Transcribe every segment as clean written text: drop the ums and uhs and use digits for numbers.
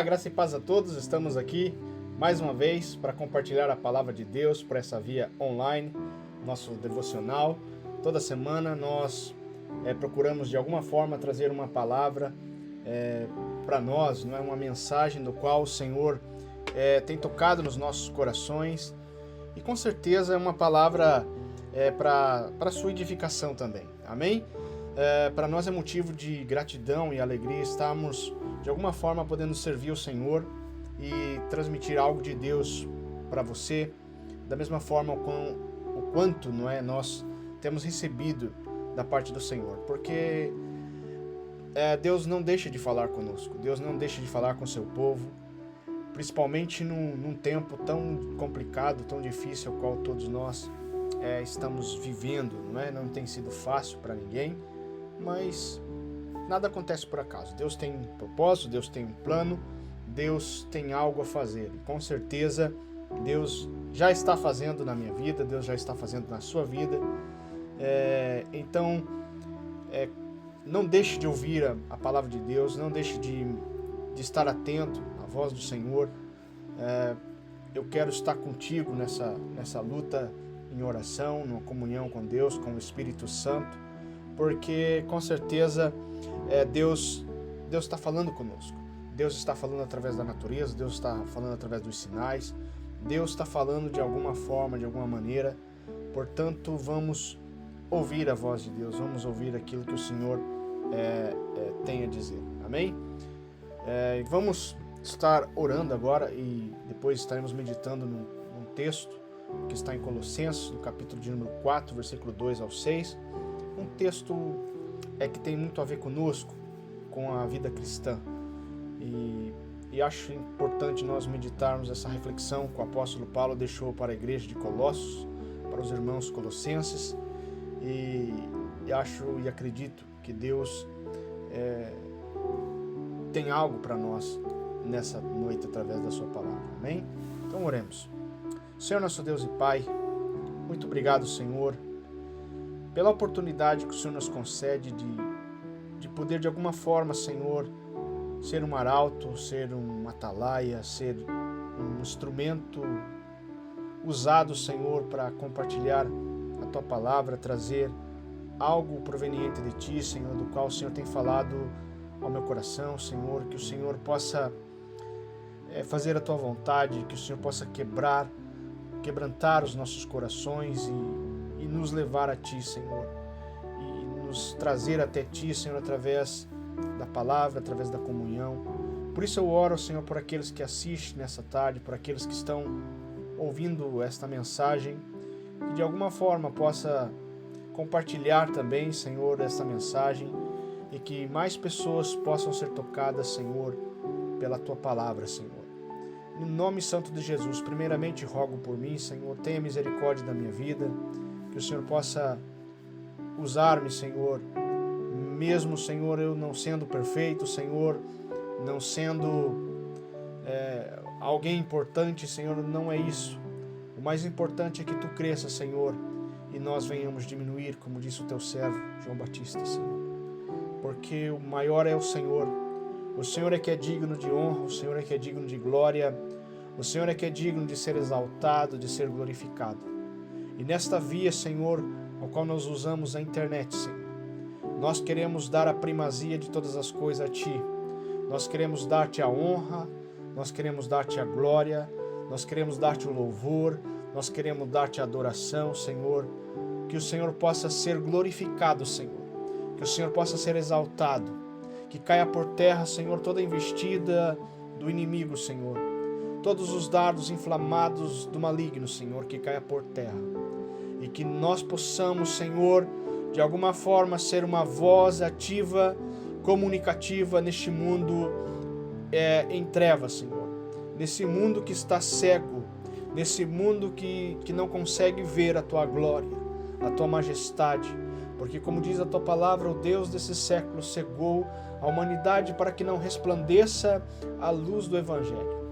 graça e paz a todos. Estamos aqui mais uma vez para compartilhar a palavra de Deus por essa via online, nosso devocional. Toda semana nós procuramos de alguma forma trazer uma palavra para nós, não é uma mensagem do qual o Senhor tem tocado nos nossos corações, e com certeza é uma palavra para a sua edificação também. Amém? Para nós é motivo de gratidão e alegria estarmos de alguma forma podendo servir o Senhor e transmitir algo de Deus para você, da mesma forma o quanto nós temos recebido da parte do Senhor, porque Deus não deixa de falar conosco, Deus não deixa de falar com o seu povo, principalmente num tempo tão complicado, tão difícil, ao qual todos nós estamos vivendo, não tem sido fácil para ninguém, mas nada acontece por acaso. Deus tem um propósito, Deus tem um plano, Deus tem algo a fazer, e com certeza Deus já está fazendo na minha vida, Deus já está fazendo na sua vida. Então não deixe de ouvir a palavra de Deus, não deixe de estar atento à voz do Senhor. Eu quero estar contigo nessa luta em oração, numa comunhão com Deus, com o Espírito Santo, porque com certeza Deus está falando conosco. Deus está falando através da natureza, Deus está falando através dos sinais, Deus está falando de alguma forma, de alguma maneira. Portanto, vamos ouvir a voz de Deus, vamos ouvir aquilo que o Senhor tem a dizer. Amém? Vamos estar orando agora e depois estaremos meditando num texto que está em Colossenses, no capítulo de número 4, versículo 2 ao 6. Um texto que tem muito a ver conosco, com a vida cristã. E acho importante nós meditarmos essa reflexão que o apóstolo Paulo deixou para a igreja de Colossos, para os irmãos colossenses. E acho e acredito que Deus tem algo para nós nessa noite através da sua palavra. Amém? Então oremos. Senhor nosso Deus e Pai, muito obrigado, Senhor, pela oportunidade que o Senhor nos concede de poder de alguma forma, Senhor, ser um arauto, ser um atalaia, ser um instrumento usado, Senhor, para compartilhar a Tua palavra, trazer algo proveniente de Ti, Senhor, do qual o Senhor tem falado ao meu coração, Senhor, que o Senhor possa fazer a Tua vontade, que o Senhor possa quebrantar os nossos corações e nos levar a Ti, Senhor, e nos trazer até Ti, Senhor, através da palavra, através da comunhão. Por isso eu oro, Senhor, por aqueles que assistem nessa tarde, por aqueles que estão ouvindo esta mensagem, que de alguma forma possa compartilhar também, Senhor, esta mensagem, e que mais pessoas possam ser tocadas, Senhor, pela Tua palavra, Senhor. No nome santo de Jesus, primeiramente rogo por mim, Senhor, tenha misericórdia da minha vida, que o Senhor possa usar-me, Senhor, mesmo, Senhor, eu não sendo perfeito, Senhor, não sendo alguém importante, Senhor, não é isso. O mais importante é que Tu cresça, Senhor, e nós venhamos diminuir, como disse o Teu servo, João Batista, Senhor. Porque o maior é o Senhor é que é digno de honra, o Senhor é que é digno de glória, o Senhor é que é digno de ser exaltado, de ser glorificado. E nesta via, Senhor, ao qual nós usamos a internet, Senhor, nós queremos dar a primazia de todas as coisas a Ti. Nós queremos dar-Te a honra, nós queremos dar-Te a glória, nós queremos dar-Te o louvor, nós queremos dar-Te a adoração, Senhor. Que o Senhor possa ser glorificado, Senhor. Que o Senhor possa ser exaltado. Que caia por terra, Senhor, toda a investida do inimigo, Senhor. Todos os dardos inflamados do maligno, Senhor, que caia por terra. E que nós possamos, Senhor, de alguma forma ser uma voz ativa, comunicativa neste mundo em trevas, Senhor. Nesse mundo que está cego, nesse mundo que não consegue ver a Tua glória, a Tua majestade. Porque, como diz a Tua palavra, o Deus desse século cegou a humanidade para que não resplandeça a luz do Evangelho.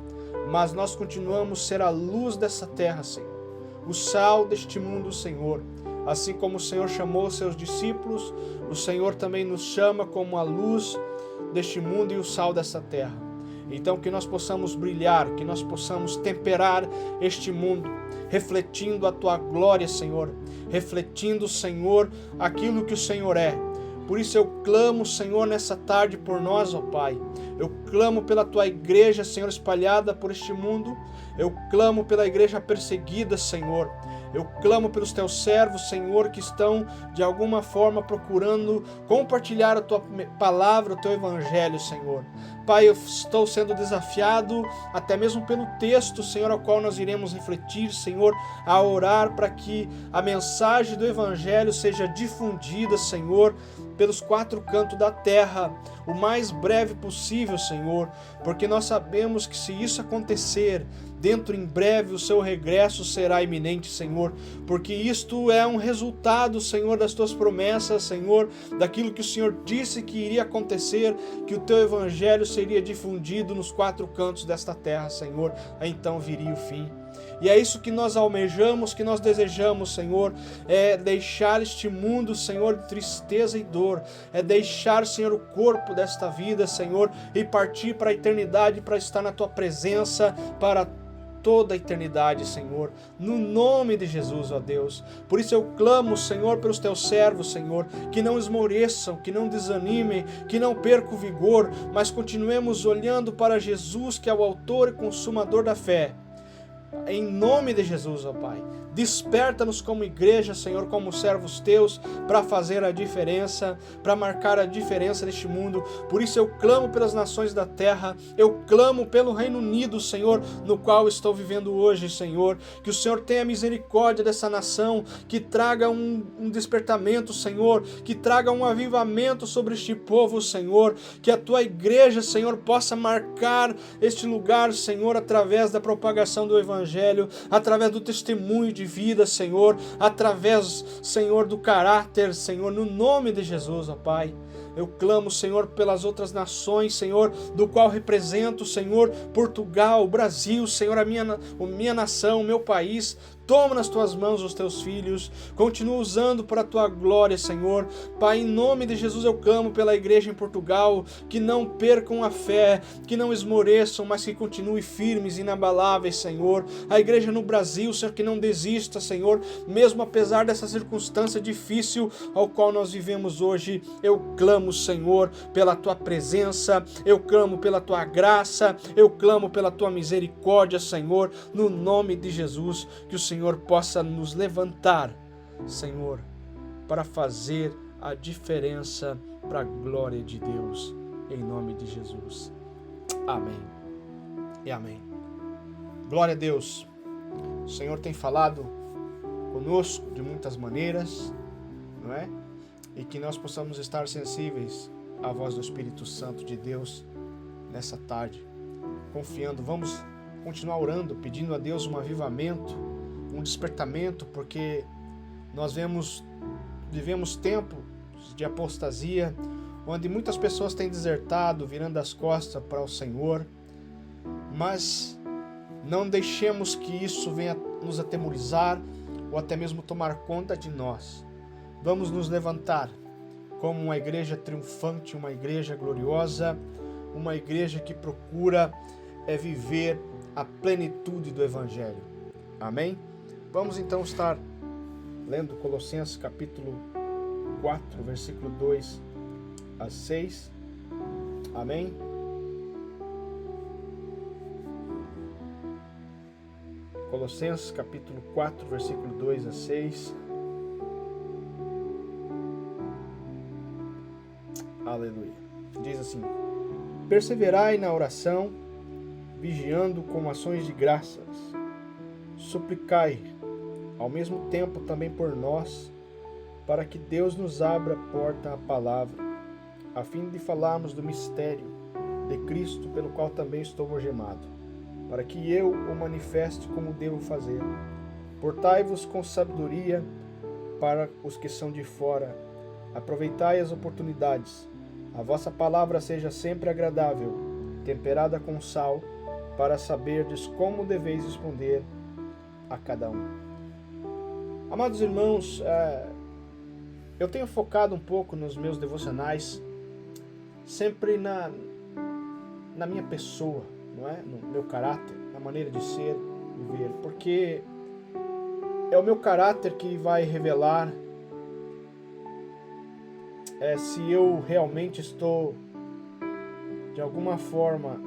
Mas nós continuamos a ser a luz dessa terra, Senhor. O sal deste mundo, Senhor. Assim como o Senhor chamou seus discípulos, o Senhor também nos chama como a luz deste mundo e o sal dessa terra. Então que nós possamos brilhar, que nós possamos temperar este mundo, refletindo a tua glória, Senhor, refletindo, Senhor, aquilo que o Senhor é. Por isso eu clamo, Senhor, nessa tarde por nós, ó Pai. Eu clamo pela tua igreja, Senhor, espalhada por este mundo. Eu clamo pela igreja perseguida, Senhor. Eu clamo pelos teus servos, Senhor, que estão de alguma forma procurando compartilhar a tua palavra, o teu evangelho, Senhor. Pai, eu estou sendo desafiado até mesmo pelo texto, Senhor, ao qual nós iremos refletir, Senhor, a orar para que a mensagem do evangelho seja difundida, Senhor, pelos quatro cantos da terra, o mais breve possível, Senhor, porque nós sabemos que se isso acontecer, dentro em breve o seu regresso será iminente, Senhor, porque isto é um resultado, Senhor, das tuas promessas, Senhor, daquilo que o Senhor disse que iria acontecer, que o teu evangelho seria difundido nos quatro cantos desta terra, Senhor, então viria o fim. E é isso que nós almejamos, que nós desejamos, Senhor, é deixar este mundo, Senhor, de tristeza e dor, é deixar, Senhor, o corpo desta vida, Senhor, e partir para a eternidade, para estar na tua presença, para toda a eternidade, Senhor, no nome de Jesus, ó Deus. Por isso eu clamo, Senhor, pelos teus servos, Senhor, que não esmoreçam, que não desanimem, que não percam o vigor, mas continuemos olhando para Jesus, que é o autor e consumador da fé. Em nome de Jesus, ó Pai, desperta-nos como igreja, Senhor, como servos teus, para fazer a diferença, para marcar a diferença neste mundo. Por isso eu clamo pelas nações da terra, eu clamo pelo Reino Unido, Senhor, no qual estou vivendo hoje, Senhor. Que o Senhor tenha misericórdia dessa nação, que traga um despertamento, Senhor, que traga um avivamento sobre este povo, Senhor. Que a tua igreja, Senhor, possa marcar este lugar, Senhor, através da propagação do Evangelho, através do testemunho de vida, Senhor, através, Senhor, do caráter, Senhor, no nome de Jesus, ó Pai. Eu clamo, Senhor, pelas outras nações, Senhor, do qual represento, Senhor, Portugal, Brasil, Senhor, a minha nação, o meu país. Toma nas tuas mãos os teus filhos, continua usando para a tua glória, Senhor. Pai, em nome de Jesus eu clamo pela igreja em Portugal, que não percam a fé, que não esmoreçam, mas que continuem firmes, inabaláveis, Senhor. A igreja no Brasil, Senhor, que não desista, Senhor, mesmo apesar dessa circunstância difícil ao qual nós vivemos hoje. Eu clamo, Senhor, pela tua presença, eu clamo pela tua graça, eu clamo pela tua misericórdia, Senhor, no nome de Jesus, que o Senhor possa nos levantar, Senhor, para fazer a diferença para a glória de Deus, em nome de Jesus. Amém e amém. Glória a Deus. O Senhor tem falado conosco de muitas maneiras, não é? E que nós possamos estar sensíveis à voz do Espírito Santo de Deus nessa tarde, confiando. Vamos continuar orando, pedindo a Deus um avivamento, um despertamento, porque nós vivemos tempos de apostasia, onde muitas pessoas têm desertado, virando as costas para o Senhor, mas não deixemos que isso venha nos atemorizar ou até mesmo tomar conta de nós. Vamos nos levantar como uma igreja triunfante, uma igreja gloriosa, uma igreja que procura viver a plenitude do Evangelho. Amém? Vamos então estar lendo Colossenses capítulo 4, versículo 2 a 6. Amém? Colossenses capítulo 4, versículo 2 a 6. Aleluia. Diz assim: perseverai na oração, vigiando com ações de graças. Suplicai, ao mesmo tempo também por nós, para que Deus nos abra a porta à palavra, a fim de falarmos do mistério de Cristo, pelo qual também estou algemado, para que eu o manifeste como devo fazer. Portai-vos com sabedoria para os que são de fora. Aproveitai as oportunidades. A vossa palavra seja sempre agradável, temperada com sal, para saberdes como deveis responder a cada um. Amados irmãos, eu tenho focado um pouco nos meus devocionais, sempre na minha pessoa, não é? No meu caráter, na maneira de ser, viver, porque é o meu caráter que vai revelar se eu realmente estou, de alguma forma,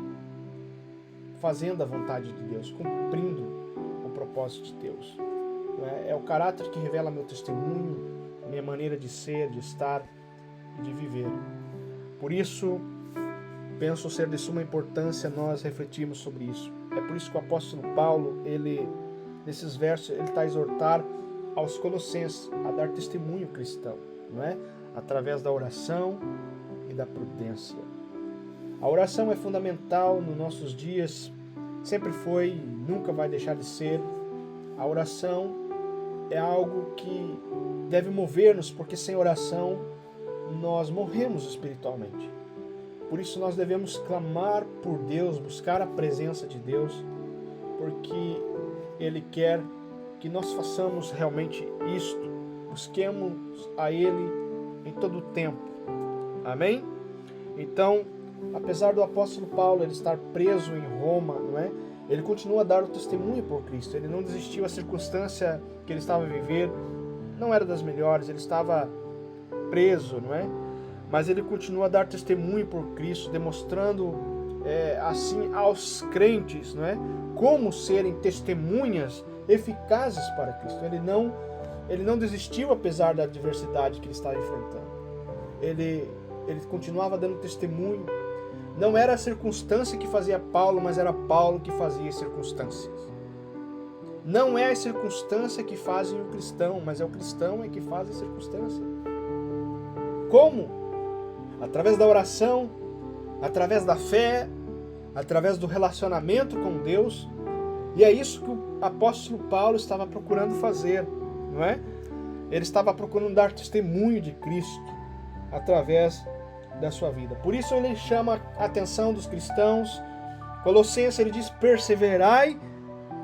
fazendo a vontade de Deus, cumprindo o propósito de Deus. É o caráter que revela meu testemunho, minha maneira de ser, de estar e de viver. Por isso, penso ser de suma importância nós refletirmos sobre isso. É por isso que o apóstolo Paulo, nesses versos, ele está a exortar aos colossenses a dar testemunho cristão, não é? Através da oração e da prudência. A oração é fundamental nos nossos dias, sempre foi e nunca vai deixar de ser. A oração é algo que deve mover-nos, porque sem oração nós morremos espiritualmente. Por isso nós devemos clamar por Deus, buscar a presença de Deus, porque Ele quer que nós façamos realmente isto, busquemos a Ele em todo o tempo. Amém? Então, apesar do apóstolo Paulo ele estar preso em Roma, não é? Ele continua a dar o testemunho por Cristo. Ele não desistiu. A circunstância que ele estava a viver não era das melhores. Ele estava preso, não é? Mas ele continua a dar testemunho por Cristo, demonstrando assim aos crentes, não é? Como serem testemunhas eficazes para Cristo. Ele não desistiu apesar da adversidade que ele estava enfrentando. Ele continuava dando testemunho. Não era a circunstância que fazia Paulo, mas era Paulo que fazia as circunstâncias. Não é a circunstância que fazem o cristão, mas é o cristão que faz a circunstância. Como? Através da oração, através da fé, através do relacionamento com Deus. E é isso que o apóstolo Paulo estava procurando fazer, não é? Ele estava procurando dar testemunho de Cristo através da sua vida. Por isso ele chama a atenção dos cristãos. Colossenses, ele diz: perseverai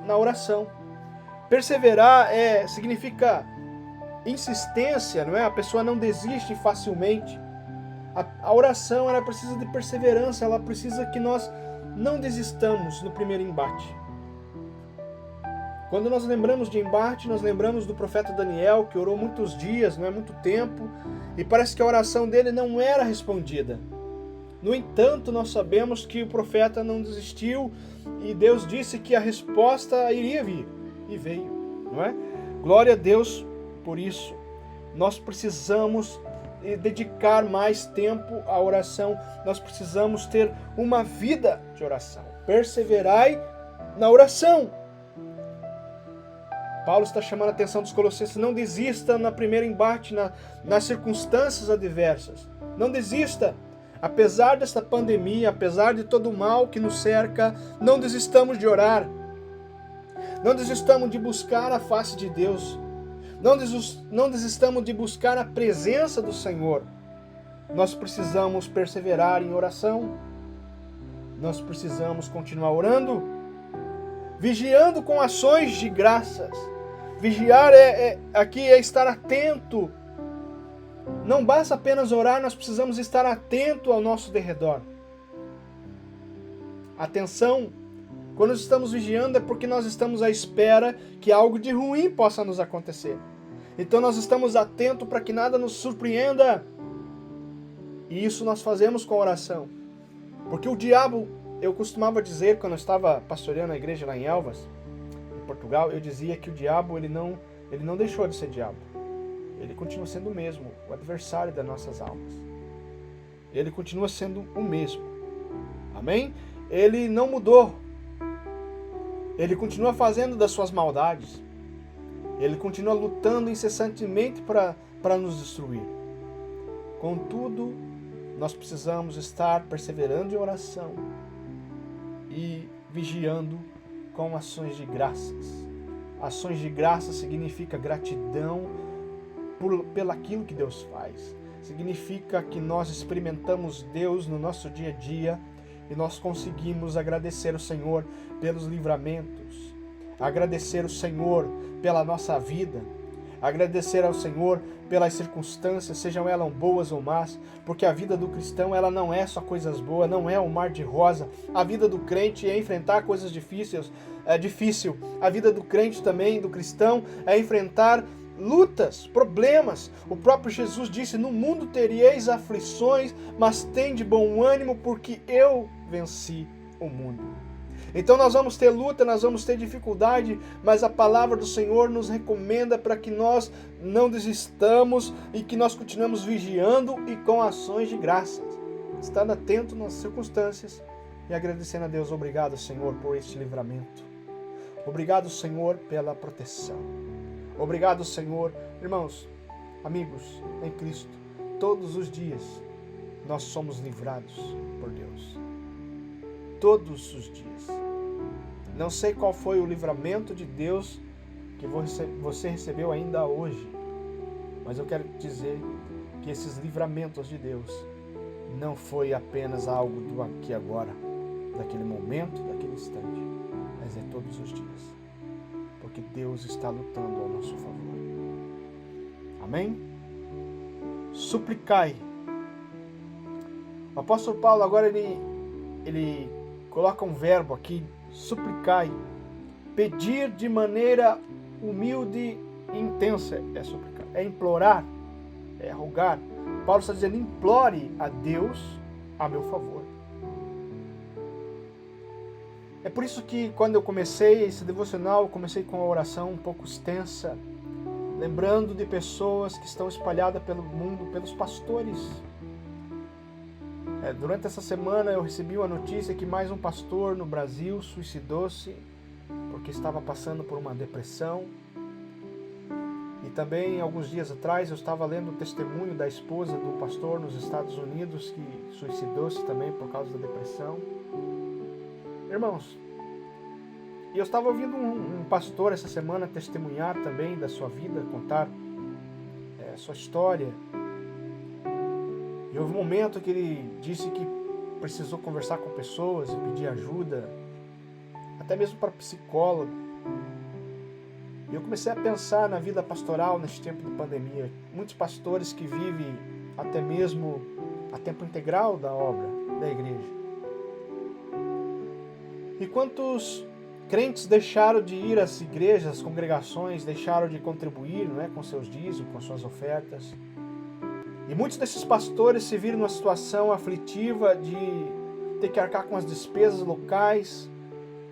na oração. Perseverar significa insistência, não é? A pessoa não desiste facilmente. A oração, ela precisa de perseverança, ela precisa que nós não desistamos no primeiro embate. Quando nós lembramos de embate, nós lembramos do profeta Daniel, que orou muitos dias, não é muito tempo, e parece que a oração dele não era respondida. No entanto, nós sabemos que o profeta não desistiu e Deus disse que a resposta iria vir, e veio, não é? Glória a Deus por isso. Nós precisamos dedicar mais tempo à oração, nós precisamos ter uma vida de oração. Perseverai na oração. Paulo está chamando a atenção dos colossenses: não desista no primeiro embate, nas circunstâncias adversas. Não desista. Apesar desta pandemia, apesar de todo o mal que nos cerca, não desistamos de orar. Não desistamos de buscar a face de Deus. Não desistamos de buscar a presença do Senhor. Nós precisamos perseverar em oração. Nós precisamos continuar orando, vigiando com ações de graças. Vigiar aqui é estar atento. Não basta apenas orar, nós precisamos estar atento ao nosso derredor. Atenção, quando estamos vigiando é porque nós estamos à espera que algo de ruim possa nos acontecer. Então nós estamos atentos para que nada nos surpreenda. E isso nós fazemos com a oração. Porque o diabo, eu costumava dizer quando eu estava pastoreando a igreja lá em Elvas, em Portugal, eu dizia que o diabo ele não deixou de ser diabo. Ele continua sendo o mesmo, o adversário das nossas almas. Ele continua sendo o mesmo. Amém? Ele não mudou. Ele continua fazendo das suas maldades. Ele continua lutando incessantemente para nos destruir. Contudo, nós precisamos estar perseverando em oração e vigiando com ações de graças. Ações de graça significa gratidão pelaquilo que Deus faz. Significa que nós experimentamos Deus no nosso dia a dia e nós conseguimos agradecer o Senhor pelos livramentos, agradecer o Senhor pela nossa vida, agradecer ao Senhor pelas circunstâncias, sejam elas boas ou más, porque a vida do cristão ela não é só coisas boas, não é um mar de rosa. A vida do crente é enfrentar coisas difíceis, é difícil. A vida do crente também, do cristão, é enfrentar lutas, problemas. O próprio Jesus disse: no mundo teríeis aflições, mas tende bom ânimo, porque eu venci o mundo. Então nós vamos ter luta, nós vamos ter dificuldade, mas a palavra do Senhor nos recomenda para que nós não desistamos e que nós continuemos vigiando e com ações de graças, estando atento nas circunstâncias e agradecendo a Deus. Obrigado, Senhor, por este livramento. Obrigado, Senhor, pela proteção. Obrigado, Senhor. Irmãos, amigos em Cristo, todos os dias nós somos livrados por Deus. Todos os dias. Não sei qual foi o livramento de Deus que você recebeu ainda hoje, mas eu quero dizer que esses livramentos de Deus não foi apenas algo do aqui e agora, daquele momento, daquele instante, mas é todos os dias, porque Deus está lutando ao nosso favor. Amém? Suplicai. O apóstolo Paulo agora ele coloca um verbo aqui, suplicai, pedir de maneira humilde e intensa, é suplicar, é implorar, é rogar. Paulo está dizendo: implore a Deus a meu favor. É por isso que quando eu comecei esse devocional, eu comecei com uma oração um pouco extensa, lembrando de pessoas que estão espalhadas pelo mundo, pelos pastores. Durante essa semana eu recebi uma notícia que mais um pastor no Brasil suicidou-se porque estava passando por uma depressão. E também, alguns dias atrás, eu estava lendo o testemunho da esposa do pastor nos Estados Unidos que suicidou-se também por causa da depressão. Irmãos, e eu estava ouvindo um pastor essa semana testemunhar também da sua vida, contar sua história. E houve um momento que ele disse que precisou conversar com pessoas e pedir ajuda, até mesmo para psicólogo. E eu comecei a pensar na vida pastoral neste tempo de pandemia. Muitos pastores que vivem até mesmo a tempo integral da obra da igreja. E quantos crentes deixaram de ir às igrejas, às congregações, deixaram de contribuir, não é, com seus dízimos, com suas ofertas. E muitos desses pastores se viram numa situação aflitiva de ter que arcar com as despesas locais,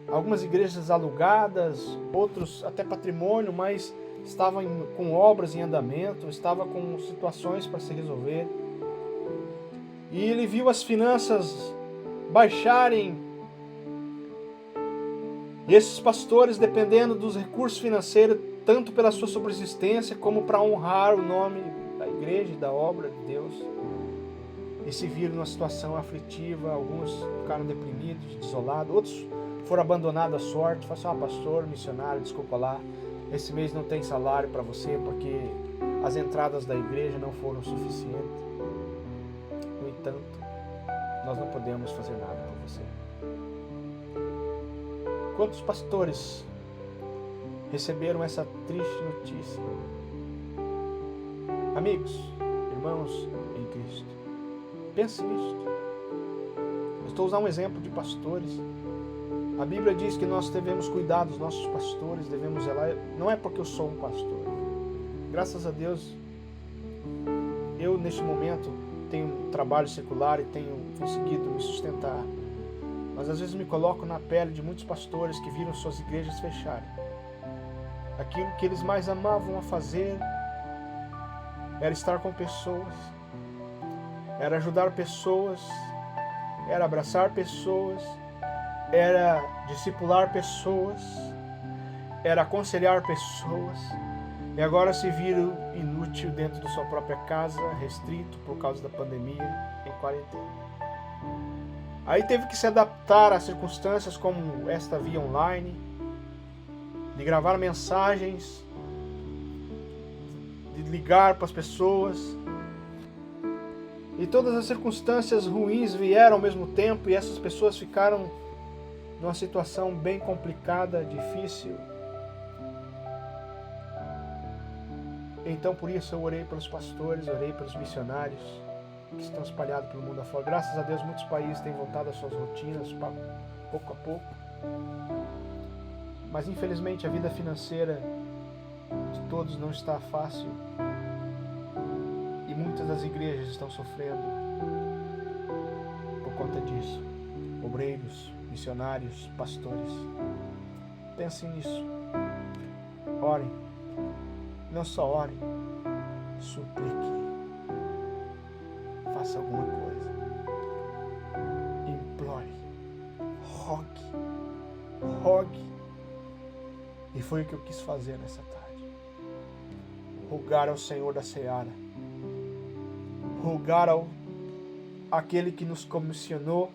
algumas igrejas alugadas, outros até patrimônio, mas estavam com obras em andamento, estavam com situações para se resolver. E ele viu as finanças baixarem. E esses pastores, dependendo dos recursos financeiros, tanto pela sua subsistência como para honrar o nome da igreja e da obra de Deus, e se viram numa situação aflitiva. Alguns ficaram deprimidos, desolados, outros foram abandonados à sorte. Falaram assim: pastor, missionário, desculpa lá, esse mês não tem salário para você porque as entradas da igreja não foram suficientes. No entanto, nós não podemos fazer nada por você. Quantos pastores receberam essa triste notícia? Amigos, irmãos em Cristo, pense nisto. Eu estou usando um exemplo de pastores. A Bíblia diz que nós devemos cuidar dos nossos pastores, devemos zelar. Não é porque eu sou um pastor. Graças a Deus, eu neste momento tenho um trabalho secular e tenho conseguido me sustentar. Mas às vezes me coloco na pele de muitos pastores que viram suas igrejas fecharem. Aquilo que eles mais amavam a fazer era estar com pessoas, era ajudar pessoas, era abraçar pessoas, era discipular pessoas, era aconselhar pessoas, e agora se viram inútil dentro da sua própria casa, restrito por causa da pandemia, em quarentena. Aí teve que se adaptar a circunstâncias como esta via online, de gravar mensagens, de ligar para as pessoas. E todas as circunstâncias ruins vieram ao mesmo tempo, e essas pessoas ficaram numa situação bem complicada, difícil. Então, por isso, eu orei pelos pastores, orei pelos missionários que estão espalhados pelo mundo afora. Graças a Deus, muitos países têm voltado às suas rotinas, pouco a pouco. Mas, infelizmente, a vida financeira de todos não está fácil. E muitas das igrejas estão sofrendo por conta disso. Obreiros, missionários, pastores. Pensem nisso. Orem. Não só orem, suplique. Faça alguma coisa. Implore. Rogue. E foi o que eu quis fazer nessa tarde. Rogar ao Senhor da Seara. Rogar àquele que nos comissionou.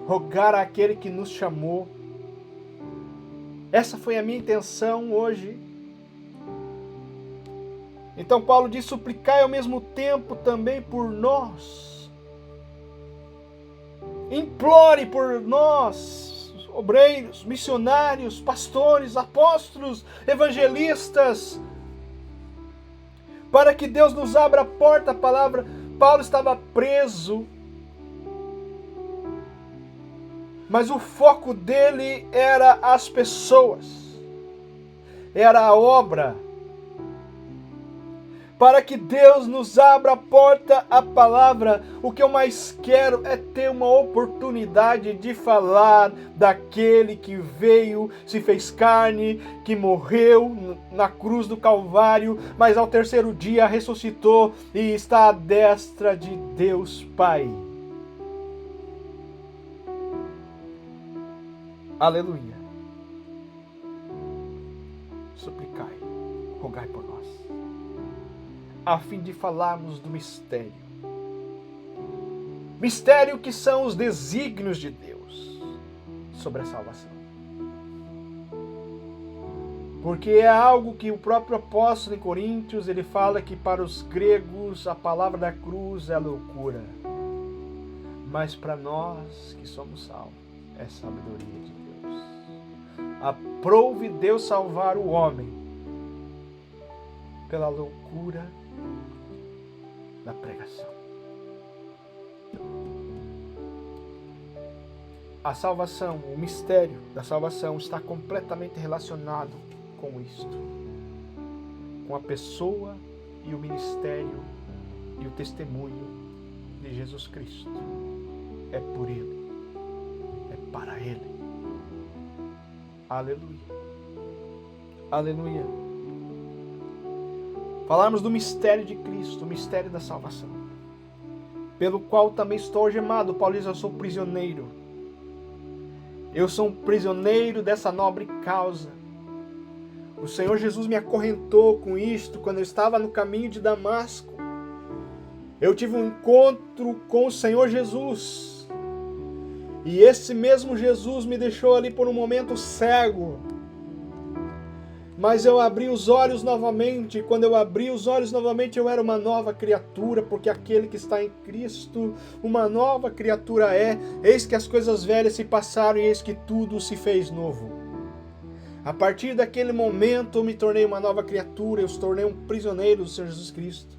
Rogar àquele que nos chamou. Essa foi a minha intenção hoje. Então Paulo diz: suplicai ao mesmo tempo também por nós. Implore por nós, obreiros, missionários, pastores, apóstolos, evangelistas, para que Deus nos abra a porta. A palavra, Paulo estava preso, mas o foco dele era as pessoas, era a obra. Para que Deus nos abra a porta à palavra, o que eu mais quero é ter uma oportunidade de falar daquele que veio, se fez carne, que morreu na cruz do Calvário, mas ao terceiro dia ressuscitou e está à destra de Deus Pai. Aleluia. Suplicai, rogai por nós, a fim de falarmos do mistério. Mistério que são os desígnios de Deus sobre a salvação. Porque é algo que o próprio apóstolo em Coríntios, ele fala que para os gregos a palavra da cruz é loucura. Mas para nós que somos salvos, é sabedoria de Deus. Aprove Deus salvar o homem pela loucura da pregação. A salvação, o mistério da salvação está completamente relacionado com isto, com a pessoa e o ministério e o testemunho de Jesus Cristo. É por Ele, é para Ele. Aleluia. Aleluia. Falarmos do mistério de Cristo, o mistério da salvação, pelo qual também estou algemado. Paulo diz: eu sou prisioneiro. Eu sou um prisioneiro dessa nobre causa. O Senhor Jesus me acorrentou com isto quando eu estava no caminho de Damasco. Eu tive um encontro com o Senhor Jesus. E esse mesmo Jesus me deixou ali por um momento cego. Mas eu abri os olhos novamente, e quando eu abri os olhos novamente, eu era uma nova criatura, porque aquele que está em Cristo, uma nova criatura é. Eis que as coisas velhas se passaram, e eis que tudo se fez novo. A partir daquele momento, eu me tornei uma nova criatura, eu me tornei um prisioneiro do Senhor Jesus Cristo.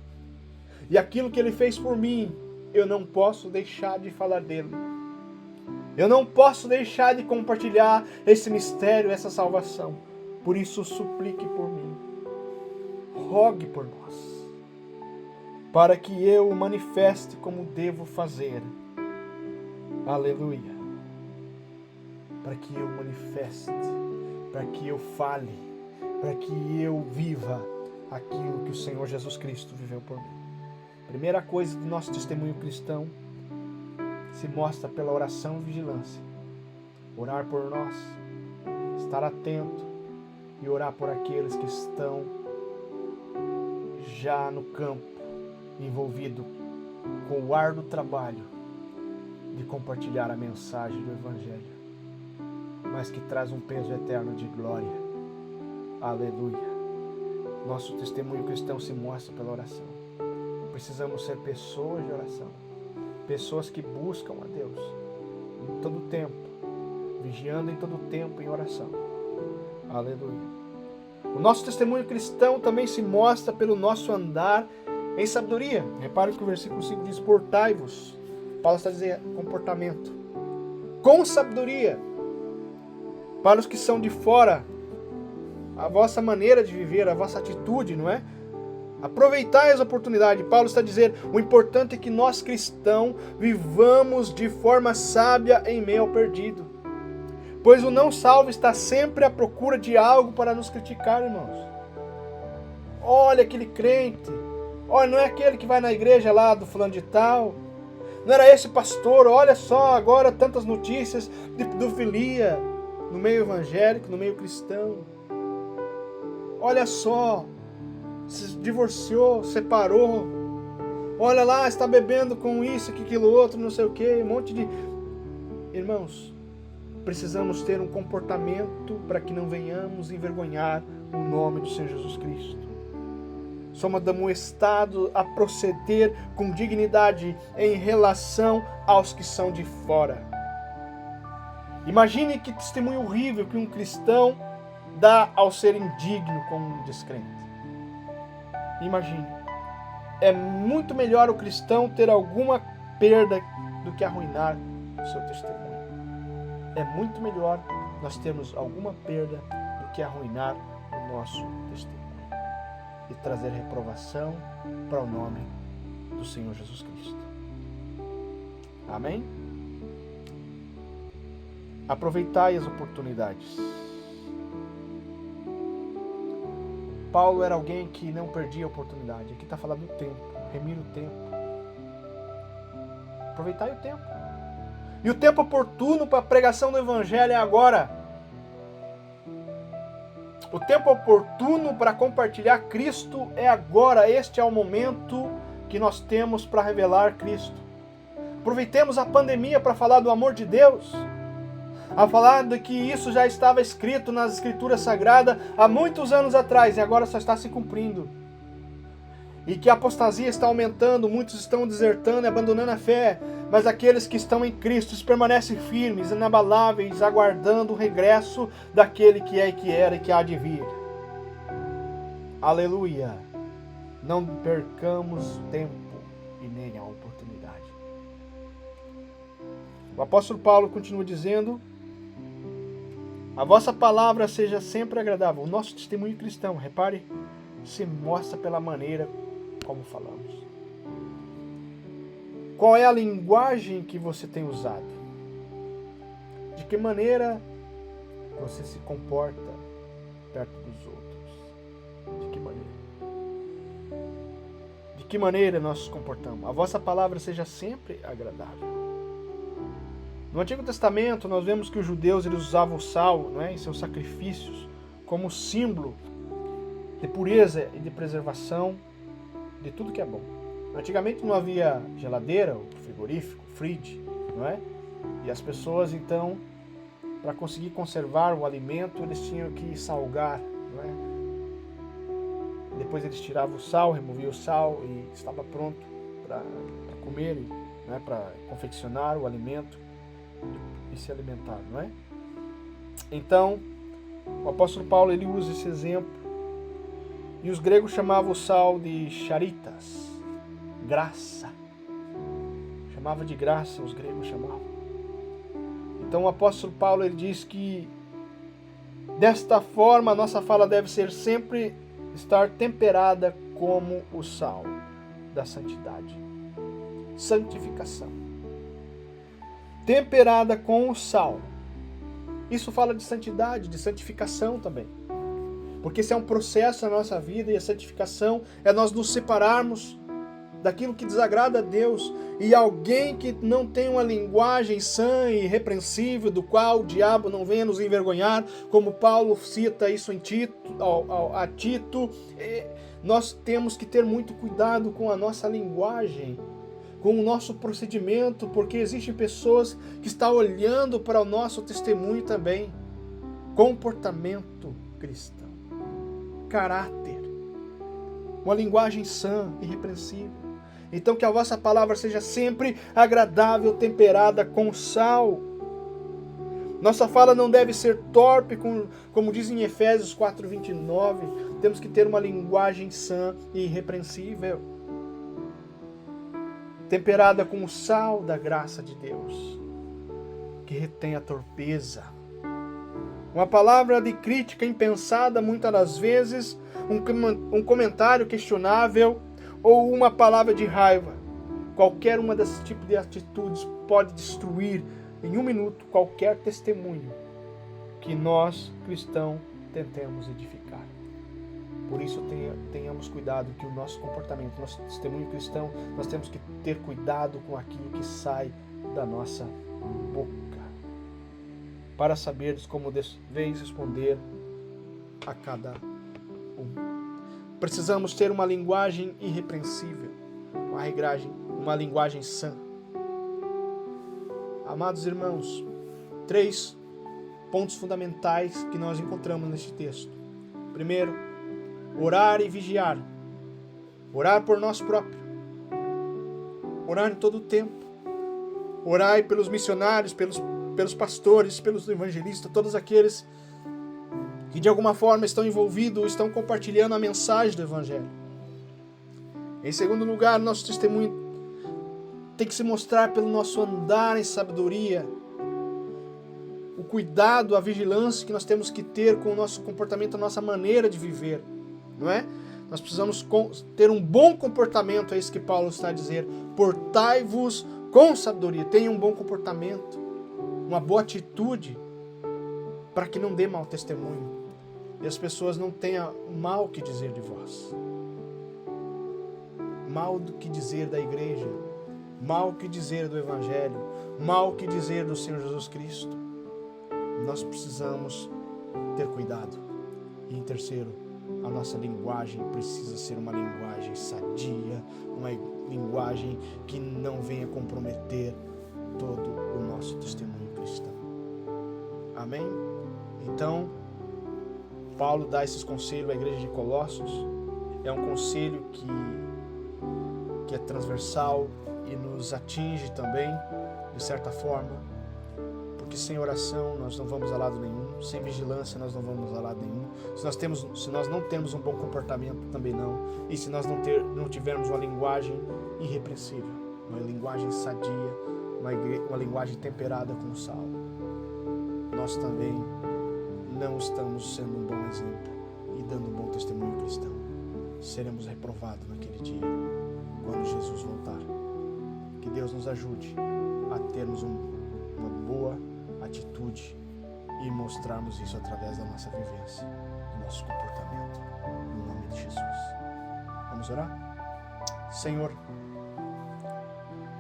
E aquilo que Ele fez por mim, eu não posso deixar de falar dele. Eu não posso deixar de compartilhar esse mistério, essa salvação. Por isso, suplique por mim, rogue por nós, para que eu o manifeste como devo fazer. Aleluia. Para que eu manifeste, para que eu fale, para que eu viva aquilo que o Senhor Jesus Cristo viveu por mim. Primeira coisa do nosso testemunho cristão se mostra pela oração e vigilância. Orar por nós, estar atento, e orar por aqueles que estão já no campo, envolvido com o árduo trabalho de compartilhar a mensagem do Evangelho, mas que traz um peso eterno de glória. Aleluia. Nosso testemunho cristão se mostra pela oração. Precisamos ser pessoas de oração, pessoas que buscam a Deus em todo tempo, vigiando em todo tempo em oração. Aleluia. O nosso testemunho cristão também se mostra pelo nosso andar em sabedoria. Repare que o versículo 5 diz: portai-vos. Paulo está dizendo comportamento. Com sabedoria. Para os que são de fora, a vossa maneira de viver, a vossa atitude, não é? Aproveitai as oportunidades. Paulo está dizendo, o importante é que nós cristãos vivamos de forma sábia em meio ao perdido. Pois o não salvo está sempre à procura de algo para nos criticar, irmãos. Olha aquele crente. Olha, não é aquele que vai na igreja lá do fulano de tal. Não era esse pastor. Olha só, agora tantas notícias de pedofilia no meio evangélico, no meio cristão. Olha só, se divorciou, separou. Olha lá, está bebendo com isso, aquilo outro, não sei o que, um monte de... Irmãos, precisamos ter um comportamento para que não venhamos envergonhar o nome do Senhor Jesus Cristo. Somos amoestados a proceder com dignidade em relação aos que são de fora. Imagine que testemunho horrível que um cristão dá ao ser indigno com um descrente. Imagine. É muito melhor o cristão ter alguma perda do que arruinar o seu testemunho. É muito melhor nós termos alguma perda do que arruinar o nosso testemunho e trazer reprovação para o nome do Senhor Jesus Cristo. Amém? Aproveitai as oportunidades. Paulo era alguém que não perdia a oportunidade. Aqui está falando do tempo. Remira o tempo. Aproveitai o tempo. E o tempo oportuno para a pregação do Evangelho é agora. O tempo oportuno para compartilhar Cristo é agora. Este é o momento que nós temos para revelar Cristo. Aproveitemos a pandemia para falar do amor de Deus. A falar de que isso já estava escrito nas Escrituras Sagradas há muitos anos atrás e agora só está se cumprindo. E que a apostasia está aumentando, muitos estão desertando e abandonando a fé, mas aqueles que estão em Cristo permanecem firmes, inabaláveis, aguardando o regresso daquele que é e que era e que há de vir. Aleluia! Não percamos tempo e nem a oportunidade. O apóstolo Paulo continua dizendo: a vossa palavra seja sempre agradável. O nosso testemunho cristão, repare, se mostra pela maneira como falamos. Qual é a linguagem que você tem usado? De que maneira você se comporta perto dos outros? De que maneira? De que maneira nós nos comportamos? A vossa palavra seja sempre agradável. No Antigo Testamento, nós vemos que os judeus eles usavam o sal, não é, em seus sacrifícios como símbolo de pureza e de preservação de tudo que é bom. Antigamente não havia geladeira, frigorífico, fridge, não é? E as pessoas, então, para conseguir conservar o alimento, eles tinham que salgar, não é? Depois eles tiravam o sal, removiam o sal e estava pronto para comer, não é? Para confeccionar o alimento e se alimentar, não é? Então, o apóstolo Paulo ele usa esse exemplo. E os gregos chamavam o sal de charitas, graça. Chamava de graça, os gregos chamavam. Então o apóstolo Paulo ele diz que desta forma a nossa fala deve ser sempre estar temperada como o sal da santidade. Santificação. Temperada com o sal. Isso fala de santidade, de santificação também. Porque esse é um processo na nossa vida e a santificação é nós nos separarmos daquilo que desagrada a Deus. E alguém que não tem uma linguagem sã e irrepreensível, do qual o diabo não venha nos envergonhar, como Paulo cita isso em Tito, a Tito, nós temos que ter muito cuidado com a nossa linguagem, com o nosso procedimento, porque existem pessoas que estão olhando para o nosso testemunho também. Comportamento cristão. Caráter, uma linguagem sã, irrepreensível. Então que a vossa palavra seja sempre agradável, temperada com sal. Nossa fala não deve ser torpe, como diz em Efésios 4:29. Temos que ter uma linguagem sã e irrepreensível, temperada com o sal da graça de Deus, que retém a torpeza. Uma palavra de crítica impensada, muitas das vezes, um comentário questionável ou uma palavra de raiva. Qualquer uma desses tipos de atitudes pode destruir em um minuto qualquer testemunho que nós, cristãos, tentemos edificar. Por isso tenhamos cuidado que o nosso comportamento, nosso testemunho cristão, nós temos que ter cuidado com aquilo que sai da nossa boca, para saberes como deveis responder a cada um. Precisamos ter uma linguagem irrepreensível, uma linguagem sã. Amados irmãos, 3 pontos fundamentais que nós encontramos neste texto. Primeiro, orar e vigiar. Orar por nós próprios. Orar em todo o tempo. Orar pelos missionários, pelos pastores, pelos evangelistas, todos aqueles que de alguma forma estão envolvidos, estão compartilhando a mensagem do Evangelho. Em segundo lugar, nosso testemunho tem que se mostrar pelo nosso andar em sabedoria, o cuidado, a vigilância que nós temos que ter com o nosso comportamento, a nossa maneira de viver, não é? Nós precisamos ter um bom comportamento, é isso que Paulo está a dizer. Portai-vos com sabedoria, tenha um bom comportamento, uma boa atitude, para que não dê mau testemunho e as pessoas não tenham mal o que dizer de vós, mal do que dizer da igreja, mal o que dizer do Evangelho, mal o que dizer do Senhor Jesus Cristo. Nós precisamos ter cuidado. E em terceiro, a nossa linguagem precisa ser uma linguagem sadia, uma linguagem que não venha comprometer todo o nosso testemunho cristão. Amém? Então, Paulo dá esses conselhos à igreja de Colossos. É um conselho que é transversal e nos atinge também, de certa forma, porque sem oração nós não vamos a lado nenhum, sem vigilância nós não vamos a lado nenhum, se nós não temos um bom comportamento, também não, e se nós não tivermos uma linguagem irrepreensível, uma linguagem sadia, uma linguagem temperada com sal, nós também não estamos sendo um bom exemplo e dando um bom testemunho cristão. Seremos reprovados naquele dia, quando Jesus voltar. Que Deus nos ajude a termos uma boa atitude e mostrarmos isso através da nossa vivência, do nosso comportamento, no nome de Jesus. Vamos orar? Senhor,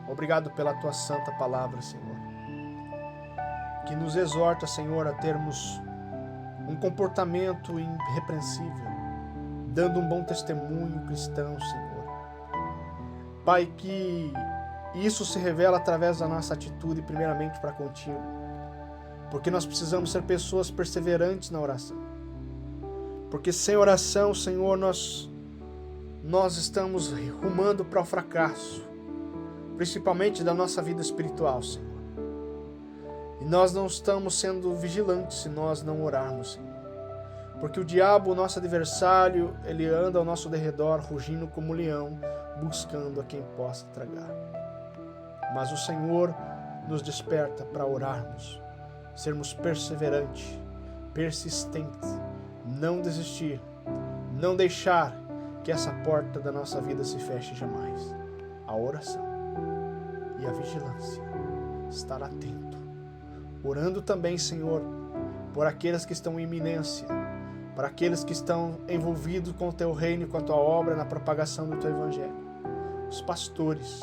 obrigado pela Tua santa palavra, Senhor, que nos exorta, Senhor, a termos um comportamento irrepreensível, dando um bom testemunho cristão, Senhor. Pai, que isso se revela através da nossa atitude, primeiramente para contigo, porque nós precisamos ser pessoas perseverantes na oração, porque sem oração, Senhor, nós estamos rumando para o fracasso, principalmente da nossa vida espiritual, Senhor. E nós não estamos sendo vigilantes se nós não orarmos, Senhor. Porque o diabo, o nosso adversário, ele anda ao nosso derredor, rugindo como um leão, buscando a quem possa tragar. Mas o Senhor nos desperta para orarmos, sermos perseverantes, persistentes, não desistir, não deixar que essa porta da nossa vida se feche jamais. A oração e a vigilância, estar atento. Orando também, Senhor, por aqueles que estão em iminência, para aqueles que estão envolvidos com o Teu reino e com a Tua obra na propagação do Teu Evangelho. Os pastores,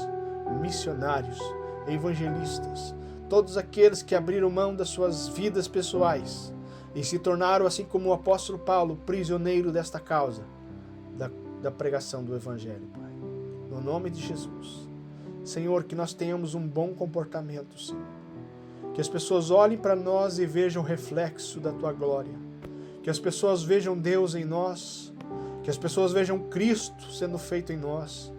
missionários, evangelistas, todos aqueles que abriram mão das suas vidas pessoais e se tornaram, assim como o apóstolo Paulo, prisioneiro desta causa, da pregação do Evangelho, Pai. No nome de Jesus. Senhor, que nós tenhamos um bom comportamento, Senhor. Que as pessoas olhem para nós e vejam o reflexo da Tua glória. Que as pessoas vejam Deus em nós. Que as pessoas vejam Cristo sendo feito em nós.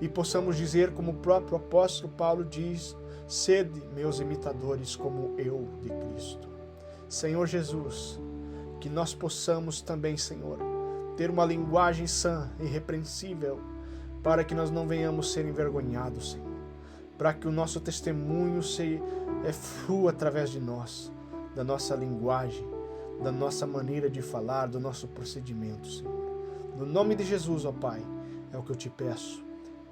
E possamos dizer, como o próprio apóstolo Paulo diz, sede meus imitadores como eu de Cristo. Senhor Jesus, que nós possamos também, Senhor, ter uma linguagem sã e irrepreensível, para que nós não venhamos ser envergonhados, Senhor, para que o nosso testemunho flua através de nós, da nossa linguagem, da nossa maneira de falar, do nosso procedimento, Senhor. No nome de Jesus, ó Pai, é o que eu te peço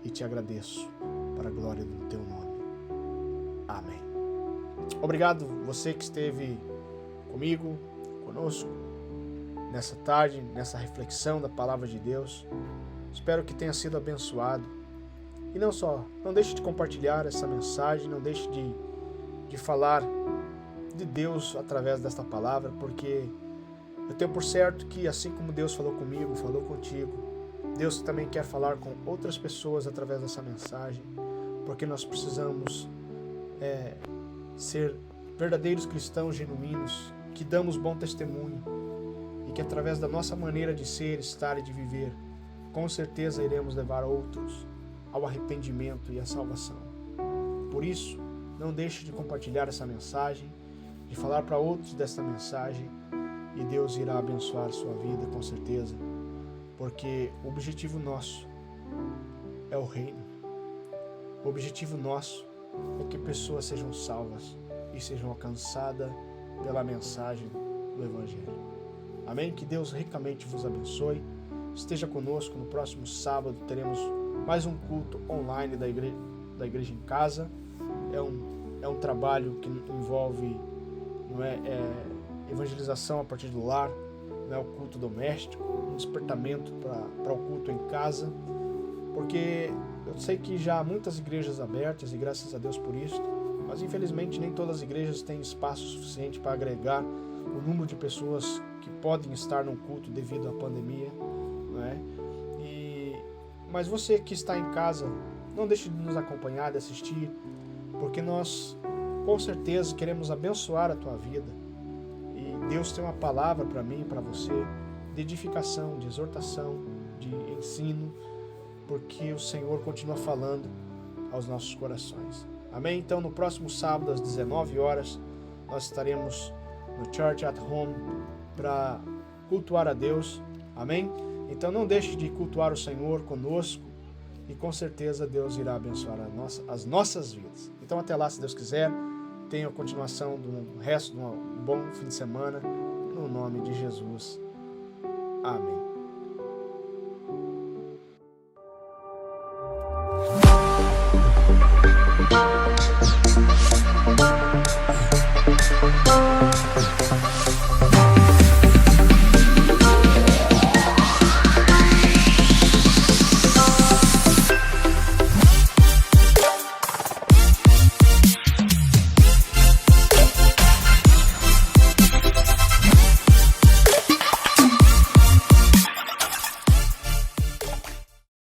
e te agradeço, para a glória do teu nome. Amém. Obrigado você que esteve comigo, conosco, nessa tarde, nessa reflexão da Palavra de Deus. Espero que tenha sido abençoado. E não deixe de compartilhar essa mensagem, não deixe de falar de Deus através desta palavra, porque eu tenho por certo que assim como Deus falou comigo, falou contigo, Deus também quer falar com outras pessoas através dessa mensagem, porque nós precisamos ser verdadeiros cristãos genuínos, que damos bom testemunho e que através da nossa maneira de ser, estar e de viver, com certeza iremos levar outros ao arrependimento e à salvação. Por isso, não deixe de compartilhar essa mensagem, de falar para outros dessa mensagem, e Deus irá abençoar a sua vida, com certeza, porque o objetivo nosso é o reino. O objetivo nosso é que pessoas sejam salvas e sejam alcançadas pela mensagem do Evangelho. Amém? Que Deus ricamente vos abençoe. Esteja conosco no próximo sábado, teremos mais um culto online da igreja em casa. É um trabalho que envolve evangelização a partir do lar, não é o culto doméstico, um despertamento para o culto em casa, porque eu sei que já há muitas igrejas abertas e graças a Deus por isso, mas infelizmente nem todas as igrejas têm espaço suficiente para agregar o número de pessoas que podem estar no culto devido à pandemia, não é? Mas você que está em casa, não deixe de nos acompanhar, de assistir, porque nós com certeza queremos abençoar a tua vida. E Deus tem uma palavra para mim e para você, de edificação, de exortação, de ensino, porque o Senhor continua falando aos nossos corações. Amém? Então, no próximo sábado, às 19 horas, nós estaremos no Church at Home para cultuar a Deus. Amém? Então, não deixe de cultuar o Senhor conosco e com certeza Deus irá abençoar as nossas vidas. Então, até lá, se Deus quiser, tenha a continuação do resto de um bom fim de semana, no nome de Jesus. Amém.